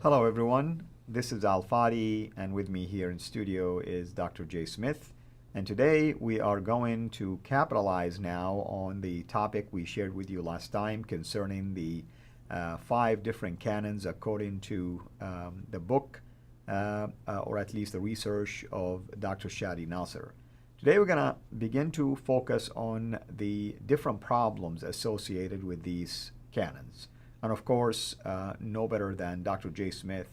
Hello, everyone. This is Al Fadi, and with me here in studio is Dr. Jay Smith. And today we are going to capitalize now on the topic we shared with you last time concerning the 5 different canons according to the book, or at least the research of Dr. Shadi Nasser. Today we're going to begin to focus on the different problems associated with these canons. And of course, no better than Dr. Jay Smith,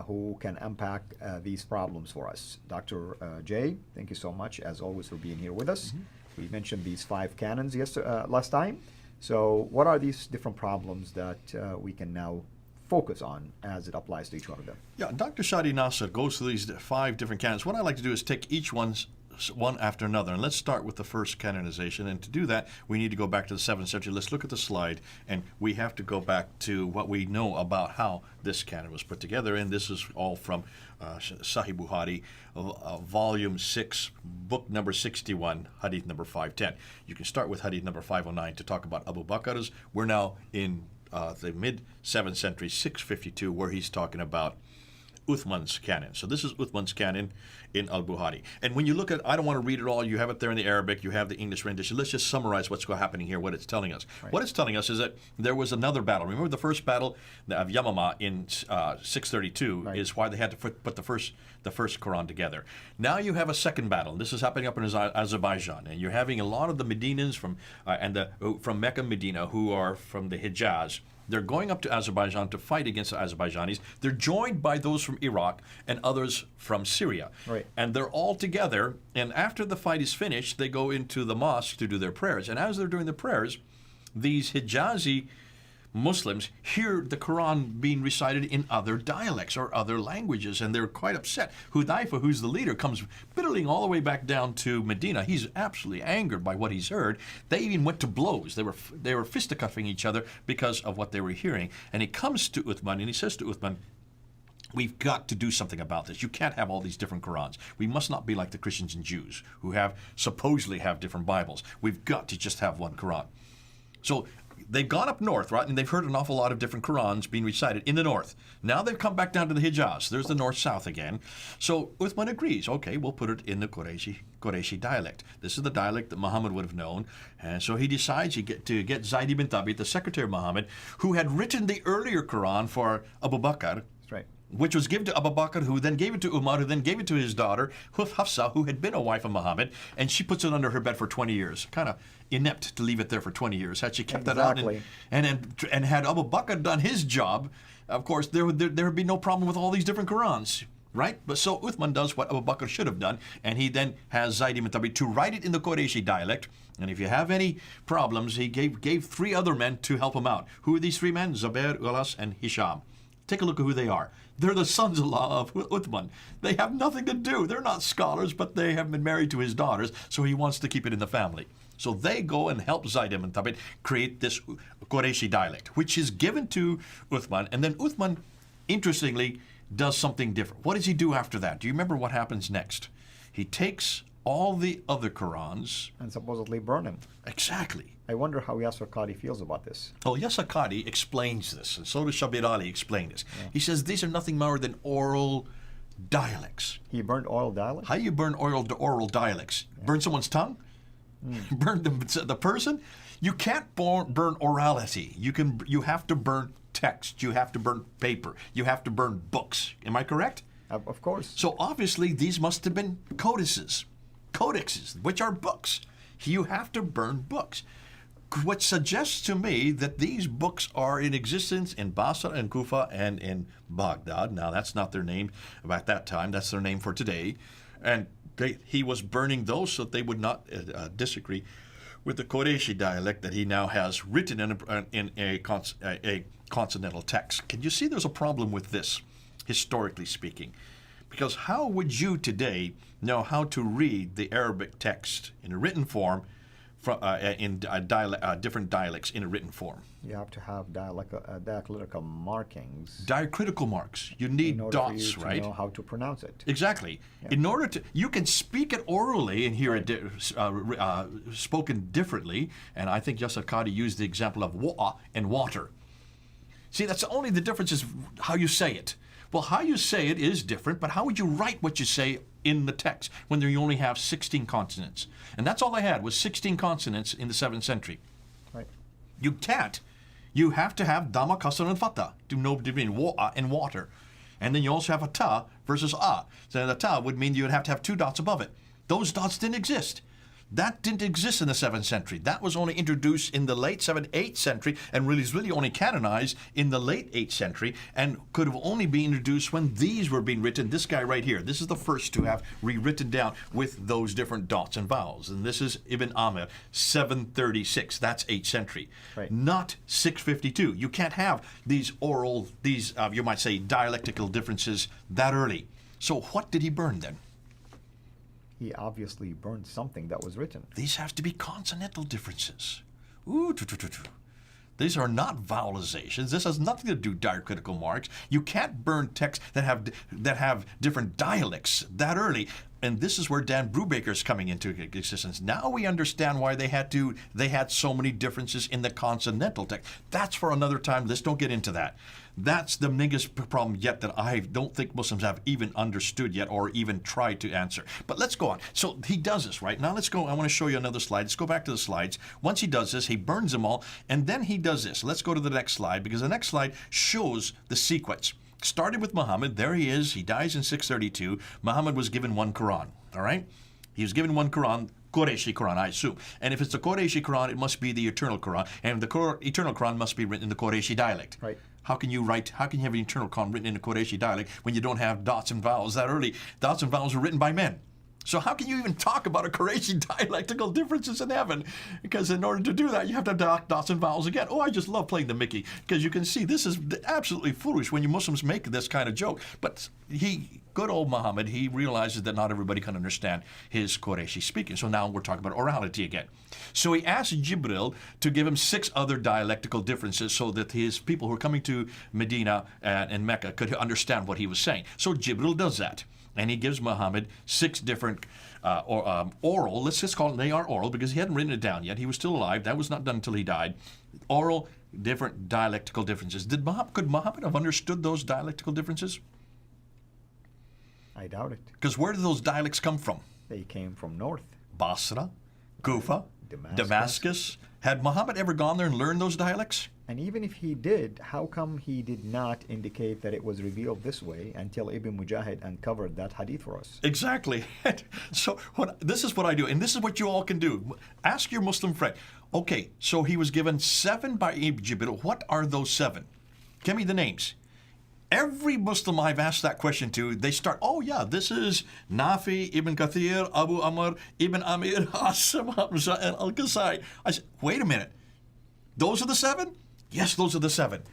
who can unpack these problems for us. Dr. Jay, thank you so much, as always, for being here with us. We mentioned these 5 canons last time. So what are these different problems that we can now focus on as it applies to each one of them? Yeah, Dr. Shadi Nasser goes through these 5 different canons. What I like to do is take each one after another. And let's start with the first canonization. And to do that, we need to go back to the 7th century. Let's look at the slide. And we have to go back to what we know about how this canon was put together. And this is all from Sahih Bukhari, volume 6, book number 61, hadith number 510. You can start with hadith number 509 to talk about Abu Bakr's. We're now in the mid-7th century, 652, where he's talking about Uthman's canon. So this is Uthman's canon in Al-Bukhari. And when you look at, I don't want to read it all, you have it there in the Arabic, you have the English rendition. Let's just summarize what's happening here, what it's telling us. Right. What it's telling us is that there was another battle. Remember the first battle of Yamama in 632 right. is why they had to put the first Quran together. Now you have a second battle. This is happening up in Azerbaijan, and you're having a lot of the Medinans from Mecca and Medina who are from the Hijaz. They're going up to Azerbaijan to fight against the Azerbaijanis. They're joined by those from Iraq and others from Syria. Right. And they're all together, and after the fight is finished, they go into the mosque to do their prayers. And as they're doing the prayers, these Hijazi Muslims hear the Quran being recited in other dialects or other languages, and they're quite upset. Hudayfa, who's the leader, comes bittering all the way back down to Medina. He's absolutely angered by what he's heard. They even went to blows. They were fisticuffing each other because of what they were hearing. And he comes to Uthman, and he says to Uthman, we've got to do something about this. You can't have all these different Qurans. We must not be like the Christians and Jews who supposedly have different Bibles. We've got to just have one Quran. So they've gone up north, right, and they've heard an awful lot of different Qurans being recited in the north. Now they've come back down to the Hijaz. There's the north-south again. So Uthman agrees. Okay, we'll put it in the Qurayshi dialect. This is the dialect that Muhammad would have known. And so he decides to get Zayd ibn Thabit, the secretary of Muhammad, who had written the earlier Quran for Abu Bakr. That's right. Which was given to Abu Bakr, who then gave it to Umar, who then gave it to his daughter, Hafsa, who had been a wife of Muhammad, and she puts it under her bed for 20 years. Kind of inept to leave it there for 20 years. Had she kept that out and had Abu Bakr done his job, of course, there would be no problem with all these different Qurans, right? But so Uthman does what Abu Bakr should have done, and he then has Zayd ibn Thabit to write it in the Qurayshi dialect. And if you have any problems, he gave 3 other men to help him out. Who are these 3 men? Zubair, Ulas, and Hisham. Take a look at who they are. They're the sons-in-law of Uthman. They have nothing to do. They're not scholars, but they have been married to his daughters, so he wants to keep it in the family. So they go and help Zayd ibn Thabit create this Qurayshi dialect, which is given to Uthman. And then Uthman, interestingly, does something different. What does he do after that? Do you remember what happens next? He takes all the other Qurans and supposedly burn them. Exactly. I wonder how Yasser Qadi feels about this. Oh, Yasser Qadi explains this, and so does Shabir Ali explain this. Yeah. He says these are nothing more than oral dialects. He burned oral dialects? How do you burn oral dialects? Yeah. Burn someone's tongue? Burn the person? You can't burn orality. You have to burn text. You have to burn paper. You have to burn books. Am I correct? Of course. So obviously these must have been codexes, which are books. You have to burn books. What suggests to me that these books are in existence in Basra and Kufa and in Baghdad. Now, that's not their name at that time. That's their name for today. And he was burning those so that they would not disagree with the Qurayshi dialect that he now has written in a consonantal text. Can you see there's a problem with this, historically speaking? Because how would you today know how to read the Arabic text in a written form in different dialects in a written form? You have to have diacritical markings. Diacritical marks. You need dots, right? right? To know how to pronounce it. Exactly. Yeah. In order to, you can speak it orally and hear it spoken differently. And I think Yasser Qadi used the example of wa'a and water. See, that's only the difference is how you say it. Well, how you say it is different, but how would you write what you say in the text when you only have 16 consonants? And that's all they had was 16 consonants in the 7th century. Right. You can't. You have to have dama, kasra, and fatha to know between wa and water. And then you also have a ta versus a. So the ta would mean you would have to have 2 dots above it. Those dots didn't exist. That didn't exist in the 7th century. That was only introduced in the late 7th, 8th century and really is really only canonized in the late 8th century and could have only been introduced when these were being written. This guy right here, this is the first to have rewritten down with those different dots and vowels. And this is Ibn Amir, 736. That's 8th century. Right. Not 652. You can't have these oral, you might say, dialectical differences that early. So what did he burn then? He obviously burned something that was written. These have to be consonantal differences. Ooh, These are not vowelizations. This has nothing to do with diacritical marks. You can't burn texts that have different dialects that early. And this is where Dan Brubaker is coming into existence. Now we understand why they had so many differences in the consonantal text. That's for another time. Let's don't get into that. That's the biggest problem yet that I don't think Muslims have even understood yet or even tried to answer. But let's go on. So he does this, right? Now let's go. I want to show you another slide. Let's go back to the slides. Once he does this, he burns them all, and then he does this. Let's go to the next slide because the next slide shows the sequence. Started with Muhammad. There he is. He dies in 632. Muhammad was given one Qur'an, all right? He was given one Qur'an, Qurayshi Qur'an, I assume. And if it's the Qurayshi Qur'an, it must be the eternal Qur'an. And the eternal Qur'an must be written in the Qurayshi dialect. Right. How can you have an eternal Qur'an written in the Qurayshi dialect when you don't have dots and vowels that early? Dots and vowels were written by men. So how can you even talk about a Qurayshi dialectical differences in heaven? Because in order to do that, you have to have dots and vowels again. Oh, I just love playing the Mickey because you can see this is absolutely foolish when you Muslims make this kind of joke. But good old Muhammad, he realizes that not everybody can understand his Qurayshi speaking. So now we're talking about orality again. So he asked Jibril to give him 6 other dialectical differences so that his people who are coming to Medina and Mecca could understand what he was saying. So Jibril does that. And he gives Muhammad 6 different oral, let's just call it, they are oral because he hadn't written it down yet. He was still alive. That was not done until he died. Oral, different dialectical differences. Could Muhammad have understood those dialectical differences? I doubt it. Because where did those dialects come from? They came from north. Basra, Kufa, Damascus. Had Muhammad ever gone there and learned those dialects? And even if he did, how come he did not indicate that it was revealed this way until Ibn Mujahid uncovered that hadith for us? Exactly. So this is what I do, and this is what you all can do. Ask your Muslim friend. Okay, so he was given 7 by Jibril. What are those 7? Give me the names. Every Muslim I've asked that question to, they start, oh yeah, this is Nafi, Ibn Kathir, Abu Amr, Ibn Amir, Asim, Hamza, and Al-Qasai. I said, wait a minute. Those are the 7? Yes, those are the 7.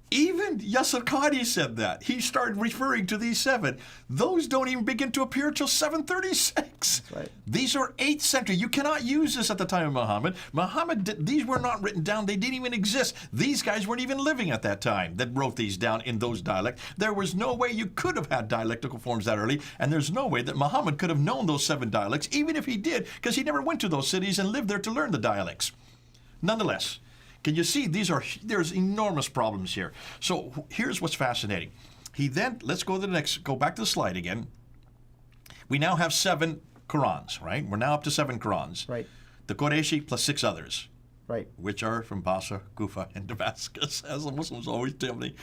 Even Yasir Qadi said that. He started referring to these 7. Those don't even begin to appear until 736. That's right. These are 8th century. You cannot use this at the time of Muhammad. These were not written down. They didn't even exist. These guys weren't even living at that time that wrote these down in those dialects. There was no way you could have had dialectical forms that early, and there's no way that Muhammad could have known those 7 dialects, even if he did, because he never went to those cities and lived there to learn the dialects. Nonetheless, can you see there's enormous problems here. So here's what's fascinating. Let's go to the next, go back to the slide again. We now have 7 Qur'ans, right? We're now up to 7 Qur'ans. Right. The Qurayshi plus 6 others. Right. Which are from Basra, Kufa, and Damascus, as the Muslims always tell me.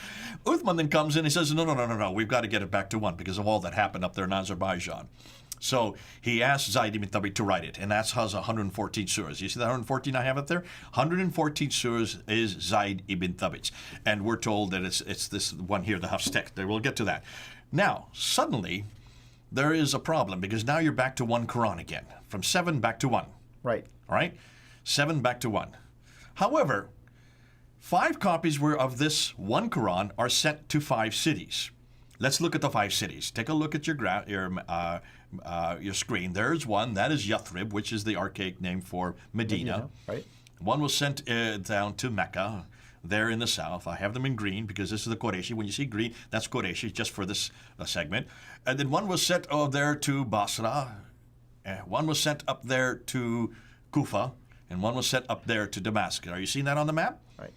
Uthman then comes in and says, no, we've got to get it back to 1 because of all that happened up there in Azerbaijan. So he asked Zayd ibn Thabit to write it, and that's has 114 surahs. You see that 114 I have up there? 114 surahs is Zayd ibn Thabit's. And we're told that it's this one here, the Hafstek. We'll get to that. Now, suddenly, there is a problem because now you're back to 1 Quran again. From 7 back to 1. Right. All right? 7 back to 1. However, 5 copies of this 1 Quran are sent to 5 cities. Let's look at the 5 cities. Take a look at your screen. There's one. That is Yathrib, which is the archaic name for Medina. Right. One was sent down to Mecca, there in the south. I have them in green because this is the Qurayshi. When you see green, that's Qurayshi, just for this segment. And then one was sent there to Basra. One was sent up there to Kufa. And one was sent up there to Damascus. Are you seeing that on the map? Right.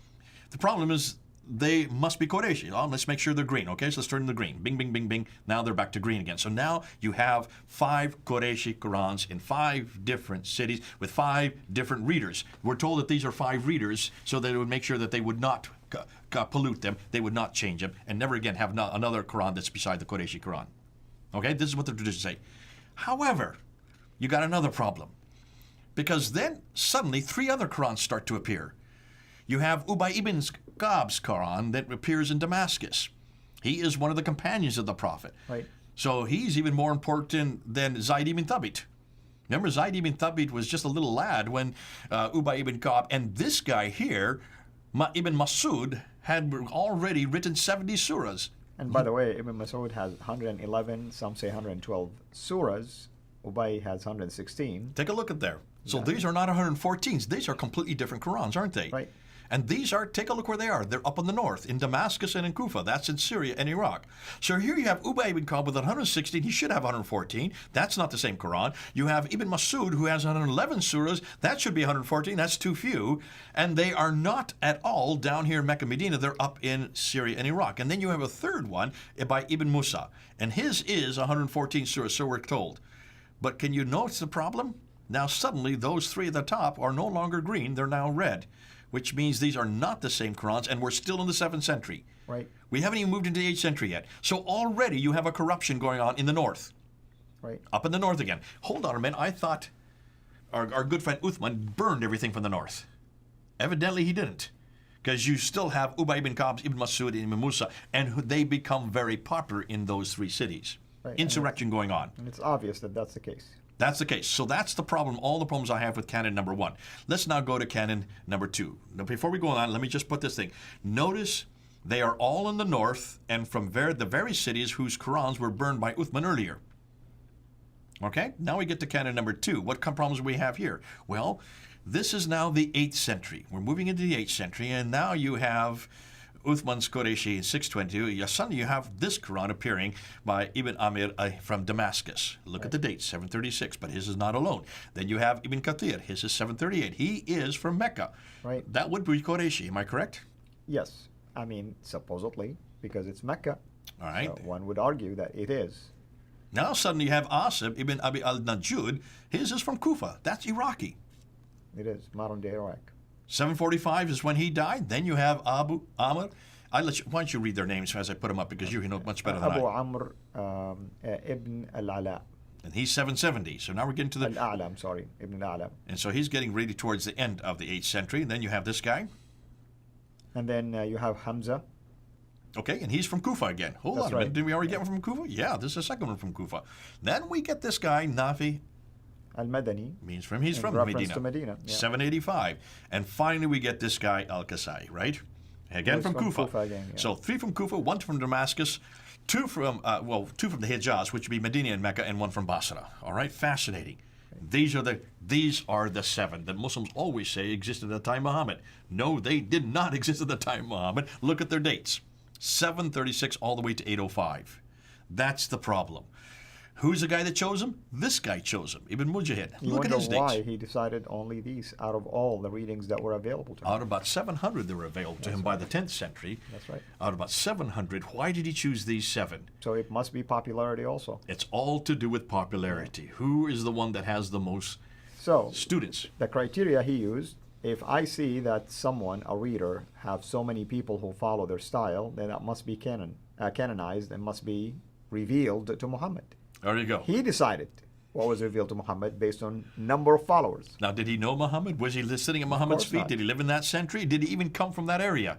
The problem is they must be Qureshi. Oh, let's make sure they're green. Okay, so let's turn them to green. Bing, bing, bing, bing. Now they're back to green again. So now you have 5 Qureshi Qur'ans in 5 different cities with 5 different readers. We're told that these are 5 readers so that it would make sure that they would not pollute them, they would not change them, and never again have another Quran that's beside the Qureshi Quran. Okay, this is what the traditions say. However, you got another problem. Because then suddenly 3 other Qurans start to appear. You have Ubay ibn Ka'b's Quran that appears in Damascus. He is one of the companions of the Prophet. Right. So he's even more important than Zayd ibn Thabit. Remember, Zayd ibn Thabit was just a little lad when Ubay ibn Ka'b, and this guy here, Ibn Masud, had already written 70 surahs. And by the way, Ibn Masud has 111, some say 112 surahs. Ubay has 116. Take a look at there. So these are not 114s. These are completely different Qurans, aren't they? Right. And these are, take a look where they are. They're up in the north, in Damascus and in Kufa. That's in Syria and Iraq. So here you have Ubay ibn Ka'b with 116. He should have 114. That's not the same Quran. You have Ibn Masud, who has 111 surahs. That should be 114. That's too few. And they are not at all down here in Mecca, Medina. They're up in Syria and Iraq. And then you have a third one by Ibn Musa. And his is 114 surahs, so we're told. But can you notice the problem? Now suddenly those 3 at the top are no longer green. They're now red, which means these are not the same Qurans, and we're still in the 7th century. Right. We haven't even moved into the 8th century yet. So already you have a corruption going on in the north. Right. Up in the north again. Hold on a minute. I thought our good friend Uthman burned everything from the north. Evidently he didn't. Because you still have Ubay ibn Ka'b, Ibn Masud, and Ibn Musa, and they become very popular in those 3 cities. Right. Insurrection going on. And it's obvious that that's the case. That's the case. So that's the problem, all the problems I have with canon number 1. Let's now go to canon number 2. Now, before we go on, let me just put this thing. Notice they are all in the north and from the very cities whose Qurans were burned by Uthman earlier. Okay? Now we get to canon number 2. What problems do we have here? Well, this is now the 8th century. We're moving into the 8th century, and now you have Uthman's Qureshi in 622. Suddenly you have this Quran appearing by Ibn Amir from Damascus. Look at the date, 736, but his is not alone. Then you have Ibn Kathir. His is 738. He is from Mecca. Right. That would be Qureshi. Am I correct? Yes. I mean, supposedly, because it's Mecca. All right. So one would argue that it is. Now suddenly you have Asib Ibn Abi al-Najud. His is from Kufa. That's Iraqi. It is modern day Iraq. 745 is when he died. Then you have Abu Amr. Why don't you read their names as I put them up, because you know much better than Abu I. Amr ibn al-Ala. And he's 770. So now we're getting to the... Al-A'la, I'm sorry. Ibn al-Ala. And so he's getting really towards the end of the 8th century. And then you have this guy. And then you have Hamza. Okay, and he's from Kufa again. Hold on a minute. Did we already get one from Kufa? Yeah, this is the second one from Kufa. Then we get this guy, Nafi. Al-Madani. He's from Medina. To Medina. Yeah. 785. And finally we get this guy, Al-Kasai, right? Again from Kufa. Again, yeah. So 3 from Kufa, 1 from Damascus, 2 from the Hijaz, which would be Medina and Mecca, and 1 from Basra. All right, fascinating. These are the 7 that Muslims always say existed at the time of Muhammad. No, they did not exist at the time of Muhammad. Look at their dates. 736 all the way to 805. That's the problem. Who's the guy that chose him? This guy chose him, Ibn Mujahid. Look at his dates. Why he decided only these out of all the readings that were available to him. Out of about 700 that were available to him by the 10th century. That's right. Out of about 700, why did he choose these 7? So it must be popularity also. It's all to do with popularity. Yeah. Who is the one that has the most students? The criteria he used, if I see that someone, a reader, have so many people who follow their style, then that must be canonized and must be revealed to Muhammad. There you go. He decided what was revealed to Muhammad based on number of followers. Now, did he know Muhammad? Was he sitting at Muhammad's feet? Not. Did he live in that century? Did he even come from that area?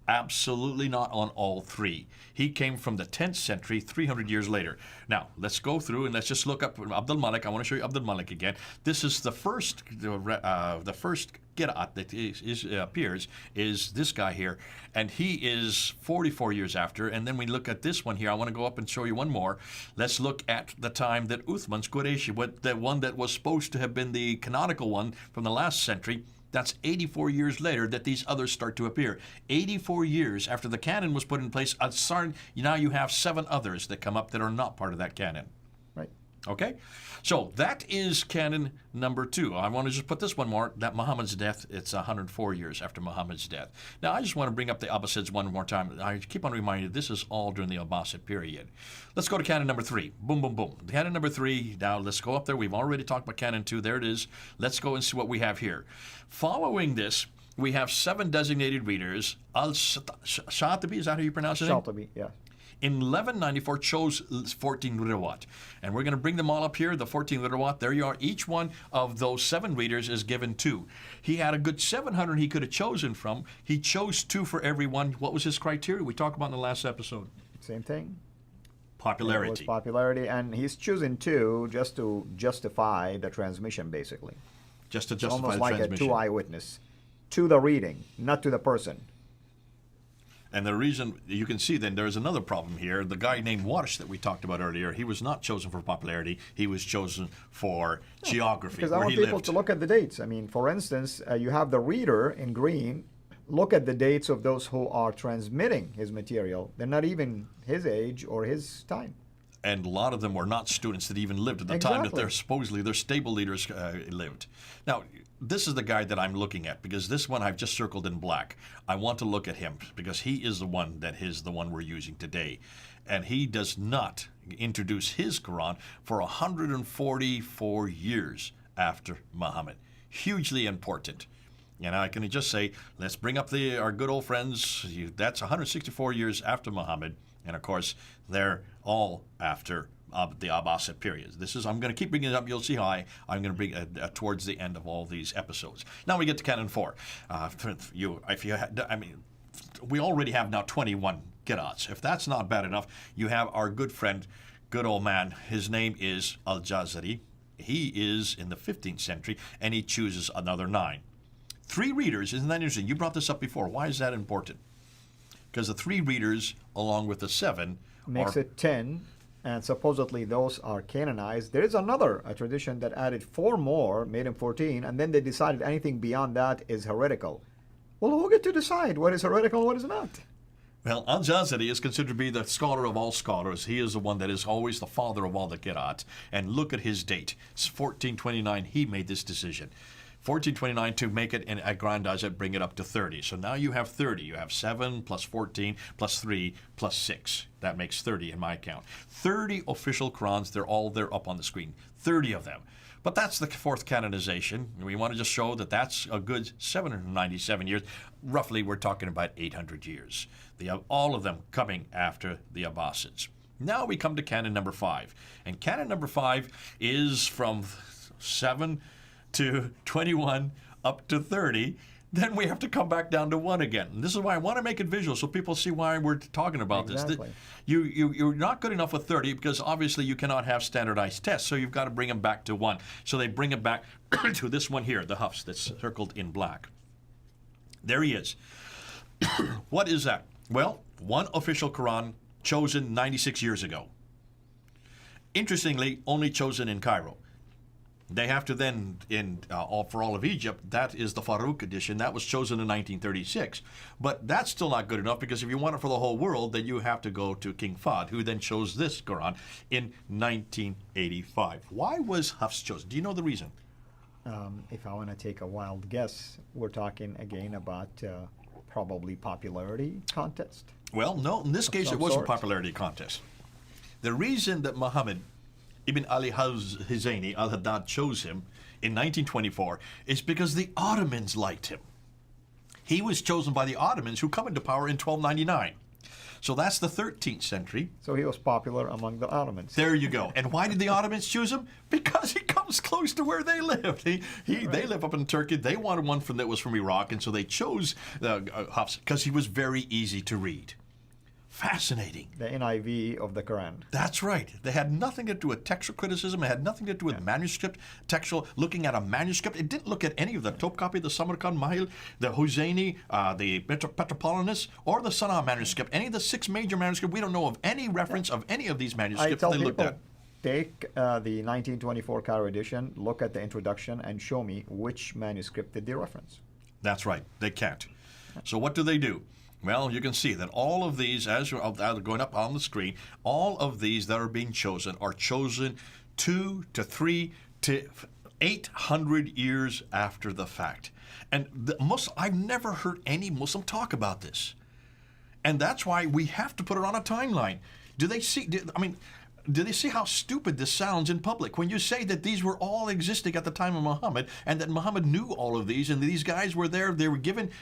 Absolutely not on all 3. He came from the 10th century, 300 years later. Now, let's go through and let's just look up Abdul Malik. I want to show you Abdul Malik again. This is the first Qira'at that appears is this guy here, and he is 44 years after. And then we look at this one here. I want to go up and show you one more. Let's look at the time that Uthman's Qureshi, the one that was supposed to have been the canonical one from the last century. That's 84 years later that these others start to appear. 84 years after the canon was put in place, now you have 7 others that come up that are not part of that canon. Right. Okay? So that is canon number 2. I want to just put this one more, that Muhammad's death, it's 104 years after Muhammad's death. Now, I just want to bring up the Abbasids one more time. I keep on reminding you, this is all during the Abbasid period. Let's go to canon number 3. Boom, boom, boom. Canon number 3, now let's go up there. We've already talked about canon 2. There it is. Let's go and see what we have here. Following this, we have 7 designated readers. Al-Shatibi, is that how you pronounce it? Shatibi, yeah. In 1194 chose 14 rawat. And we're going to bring them all up here, the 14 rawat. There you are. Each one of those 7 readers is given 2. He had a good 700 he could have chosen from. He chose 2 for every one. What was his criteria? We talked about in the last episode. Same thing. Popularity. It was popularity, and he's choosing 2 just to justify the transmission, basically. Just to It's justify almost the like transmission. a 2 eyewitness. To the reading, not to the person. And the reason, you can see then there's another problem here. The guy named Warsh that we talked about earlier, he was not chosen for popularity. He was chosen for geography, Because I where want he people lived. to look at the dates. I mean, for instance, you have the reader in green. Look at the dates of those who are transmitting his material. They're not even his age or his time. And a lot of them were not students that even lived at the time that Exactly. they're supposedly their stable leaders lived. Now, this is the guy that I'm looking at because this one I've just circled in black. I want to look at him because he is the one that is the one we're using today. And he does not introduce his Quran for 144 years after Muhammad. Hugely important. And I can just say, let's bring up our good old friends. That's 164 years after Muhammad. And of course, they're all after the Abbasid period. I'm going to keep bringing it up. You'll see how I'm going to bring towards the end of all these episodes. Now we get to canon 4. We already have now 21 qira'ats. If that's not bad enough, you have our good friend, good old man. His name is Al-Jazari. He is in the 15th century, and he chooses another 9. 3 readers, isn't that interesting? You brought this up before. Why is that important? Because the 3 readers, along with the 7, Makes it 10, and supposedly those are canonized. There is another tradition that added 4 more, made him 14, and then they decided anything beyond that is heretical. Well, who get to decide what is heretical and what is not? Well, Al-Jazari is considered to be the scholar of all scholars. He is the one that is always the father of all the qira'at. And look at his date. It's 1429. He made this decision. 1429 to make it and aggrandize it, bring it up to 30. So now you have 30. You have 7 plus 14 plus 3 plus 6. That makes 30 in my count. 30 official Qurans. They're all there up on the screen. 30 of them. But that's the 4th canonization. We want to just show that that's a good 797 years. Roughly, we're talking about 800 years. All of them coming after the Abbasids. Now we come to canon number 5. And canon number 5 is from 7 to 21 up to 30. Then we have to come back down to 1 again. And this is why I want to make it visual so people see why we're talking about Exactly. this. You're not good enough with 30 because obviously you cannot have standardized tests, so you've got to bring them back to 1. So they bring it back to this one here, the Hafs that's circled in black. There he is. What is that? Well, 1 official Quran chosen 96 years ago. Interestingly, only chosen in Cairo. They have to then, for all of Egypt, that is the Farouk edition. That was chosen in 1936. But that's still not good enough because if you want it for the whole world, then you have to go to King Fahd, who then chose this Quran in 1985. Why was Hafs chosen? Do you know the reason? If I want to take a wild guess, we're talking again about probably popularity contest. Well, no. In this case, some it wasn't a sort. popularity contest. The reason that Muhammad Ibn Ali Husayni al-Haddad chose him in 1924 is because the Ottomans liked him. He was chosen by the Ottomans who come into power in 1299. So that's the 13th century. So he was popular among the Ottomans. There you go. And why did the Ottomans choose him? Because he comes close to where they lived. They live up in Turkey. They wanted one that was from Iraq, and so they chose Hafs because he was very easy to read. Fascinating. The NIV of the Quran. That's right. They had nothing to do with textual criticism. It had nothing to do with manuscript, textual, looking at a manuscript. It didn't look at any of the Topkapi, the Samarkand Mahil, the Husayni, the Petropolitanus, or the Sana manuscript. Any of the 6 major manuscripts, we don't know of any reference of any of these I manuscripts tell they looked people, at. take the 1924 Cairo edition, look at the introduction, and show me which manuscript did they reference. That's right. They can't. So what do? Well, you can see that all of these, as you're going up on the screen, all of these that are being chosen are chosen 2 to 3 to 800 years after the fact. And I've never heard any Muslim talk about this. And that's why we have to put it on a timeline. Do they see how stupid this sounds in public when you say that these were all existing at the time of Muhammad and that Muhammad knew all of these and these guys were there,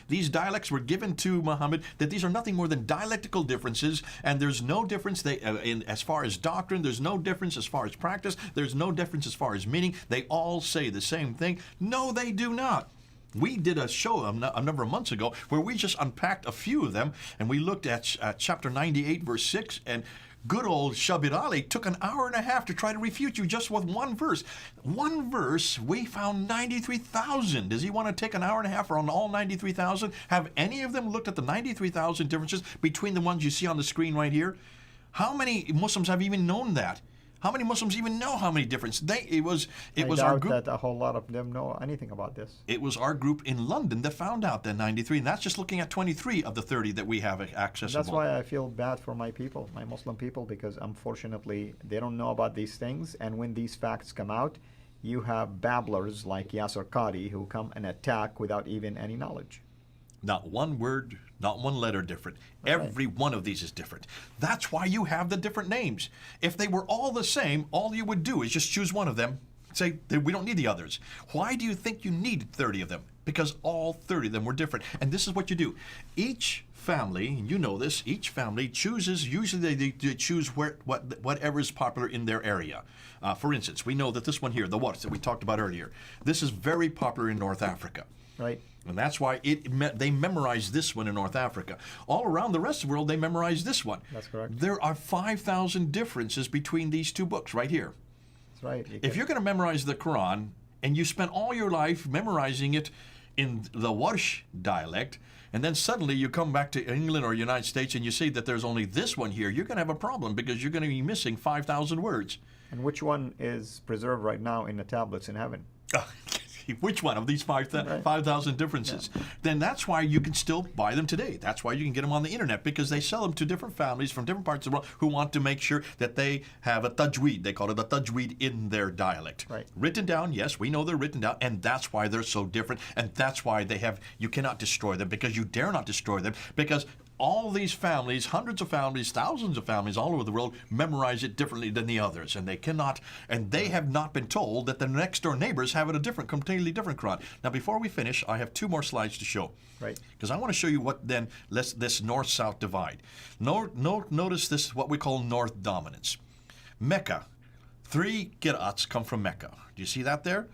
these dialects were given to Muhammad, that these are nothing more than dialectical differences, and there's no difference as far as doctrine, there's no difference as far as practice, there's no difference as far as meaning. They all say the same thing. No, they do not. We did a show a number of months ago where we just unpacked a few of them, and we looked at chapter 98, verse 6, and good old Shabir Ali took an hour and a half to try to refute you just with one verse. One verse, we found 93,000. Does he want to take an hour and a half on all 93,000? Have any of them looked at the 93,000 differences between the ones you see on the screen right here? How many Muslims have even known that? How many Muslims even know how many differences? It was our group. That a whole lot of them know anything about this. It was our group in London that found out that 93, and that's just looking at 23 of the 30 that we have accessible. That's why I feel bad for my people, my Muslim people, because unfortunately they don't know about these things, and when these facts come out, you have babblers like Yasser Qadi who come and attack without even any knowledge. Not one word, not one letter different. Every one of these is different. That's why you have the different names. If they were all the same, all you would do is just choose one of them, say, we don't need the others. Why do you think you needed 30 of them? Because all 30 of them were different. And this is what you do. Each family, and you know this, each family chooses, usually they choose whatever is popular in their area. For instance, we know that this one here, the Wars that we talked about earlier, this is very popular in North Africa. Right. And that's why they memorize this one in North Africa. All around the rest of the world, they memorize this one. That's correct. There are 5,000 differences between these two books right here. That's right. If you're going to memorize the Quran and you spend all your life memorizing it in the Warsh dialect, and then suddenly you come back to England or United States and you see that there's only this one here, you're going to have a problem because you're going to be missing 5,000 words. And which one is preserved right now in the tablets in heaven? Which one of these 5,000 differences? Yeah. Then that's why you can still buy them today. That's why you can get them on the internet, because they sell them to different families from different parts of the world who want to make sure that they have a tajweed. They call it a tajweed in their dialect. Right. Written down, yes, we know they're written down, and that's why they're so different, and that's why you cannot destroy them, because you dare not destroy them, because all these families, hundreds of families, thousands of families all over the world memorize it differently than the others, and they have not been told that the next door neighbors have it completely different Quran. Now, before we finish, I have 2 more slides to show. Right. Because I want to show you what then this north-south divide. Notice this, what we call north dominance. Mecca, 3 qira'ats come from Mecca. Do you see that there?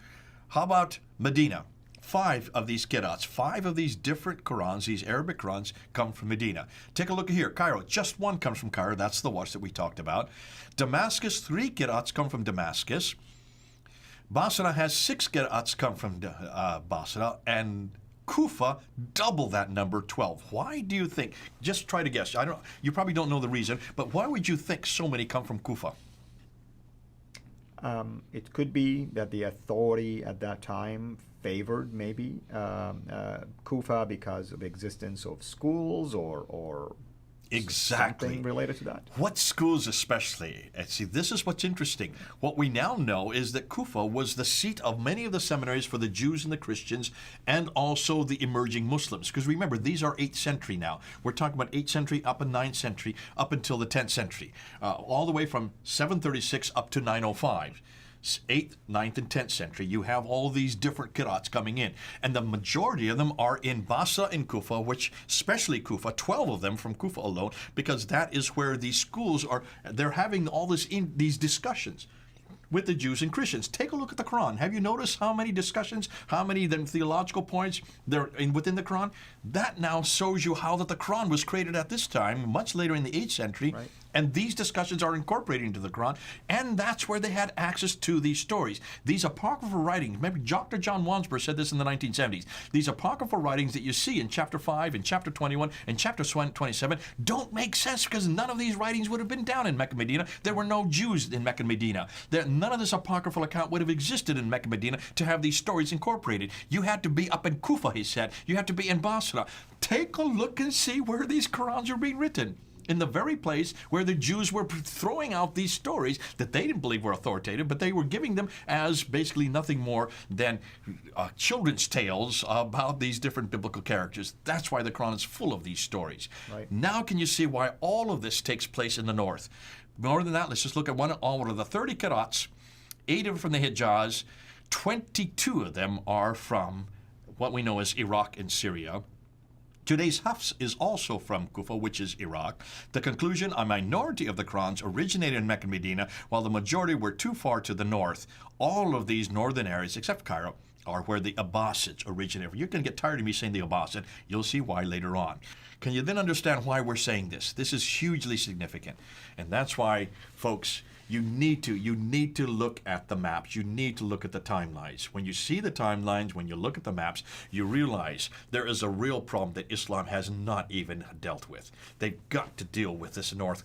How about Medina? 5 of these qira'ats, 5 of these different Qurans, these Arabic Qurans, come from Medina. Take a look here. Cairo, just 1 comes from Cairo. That's the watch that we talked about. Damascus, 3 qira'ats come from Damascus. Basra has 6 qira'ats come from Basra. And Kufa, double that number, 12. Why do you think? Just try to guess. You probably don't know the reason, but why would you think so many come from Kufa? It could be that the authority at that time favored maybe Kufa because of existence of schools or exactly something related to that. What schools especially? And see, this is what's interesting. What we now know is that Kufa was the seat of many of the seminaries for the Jews and the Christians, and also the emerging Muslims. Because remember, these are 8th century now. We're talking about 8th century up in 9th century, up until the 10th century. All the way from 736 up to 905. 8th, 9th, and 10th century, you have all these different qira'ats coming in. And the majority of them are in Basra and Kufa, which, especially Kufa, 12 of them from Kufa alone, because that is where these schools are. They're having all these discussions with the Jews and Christians. Take a look at the Quran. Have you noticed how many discussions, how many theological points there within the Quran? That now shows you how that the Quran was created at this time, much later in the 8th century. Right. And these discussions are incorporated into the Quran, and that's where they had access to these stories. These apocryphal writings, maybe Dr. John Wansbrough said this in the 1970s, these apocryphal writings that you see in chapter 5 and chapter 21 and chapter 27 don't make sense, because none of these writings would have been down in Mecca, Medina. There were no Jews in Mecca, Medina. None of this apocryphal account would have existed in Mecca, Medina to have these stories incorporated. You had to be up in Kufa, he said. You had to be in Basra. Take a look and see where these Qurans are being written. in the very place where the Jews were throwing out these stories that they didn't believe were authoritative, but they were giving them as basically nothing more than children's tales about these different biblical characters. That's why the Quran is full of these stories. Right. Now can you see why all of this takes place in the north? More than that, let's just look at all of the 30 qira'ats, 8 of them from the Hijaz, 22 of them are from what we know as Iraq and Syria. Today's Hafs is also from Kufa, which is Iraq. The conclusion, a minority of the Qurans originated in Mecca and Medina, while the majority were too far to the north. All of these northern areas, except Cairo, are where the Abbasids originated. You're going to get tired of me saying the Abbasid. You'll see why later on. Can you then understand why we're saying this? This is hugely significant. And that's why, folks, you need to look at the maps. You need to look at the timelines. When you see the timelines, when you look at the maps, you realize there is a real problem that Islam has not even dealt with. They've got to deal with this north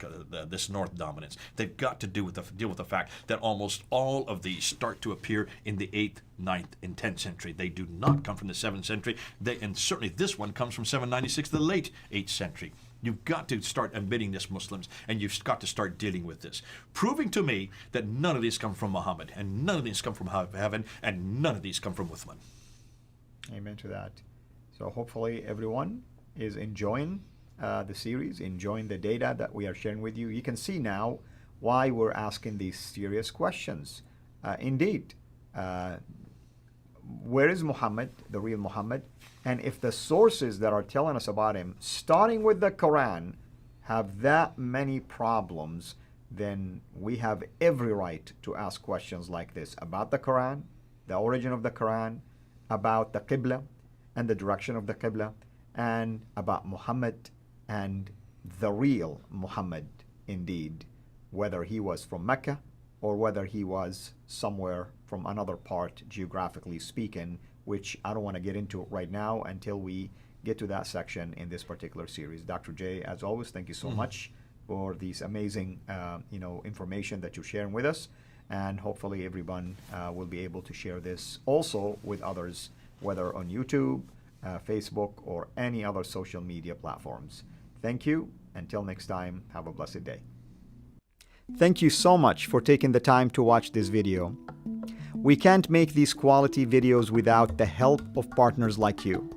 dominance. They've got to deal with the fact that almost all of these start to appear in the 8th, 9th, and 10th century. They do not come from the 7th century. And certainly this one comes from 796, the late 8th century. You've got to start admitting this, Muslims, and you've got to start dealing with this. Proving to me that none of these come from Muhammad, and none of these come from heaven, and none of these come from Uthman. Amen to that. So hopefully everyone is enjoying the series, enjoying the data that we are sharing with you. You can see now why we're asking these serious questions. Indeed, where is Muhammad, the real Muhammad? And if the sources that are telling us about him, starting with the Quran, have that many problems, then we have every right to ask questions like this about the Quran, the origin of the Quran, about the Qibla and the direction of the Qibla, and about Muhammad and the real Muhammad indeed, whether he was from Mecca or whether he was somewhere from another part, geographically speaking, which I don't want to get into right now until we get to that section in this particular series. Dr. J, as always, thank you so much for these amazing information that you're sharing with us, and hopefully everyone will be able to share this also with others, whether on YouTube, Facebook, or any other social media platforms. Thank you. Until next time, have a blessed day. Thank you so much for taking the time to watch this video. We can't make these quality videos without the help of partners like you.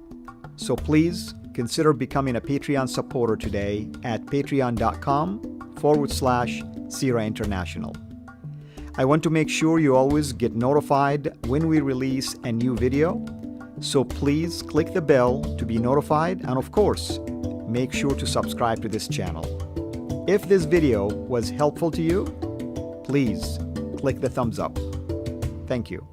So please consider becoming a Patreon supporter today at patreon.com/Sira International. I want to make sure you always get notified when we release a new video. So please click the bell to be notified, and of course, make sure to subscribe to this channel. If this video was helpful to you, please click the thumbs up. Thank you.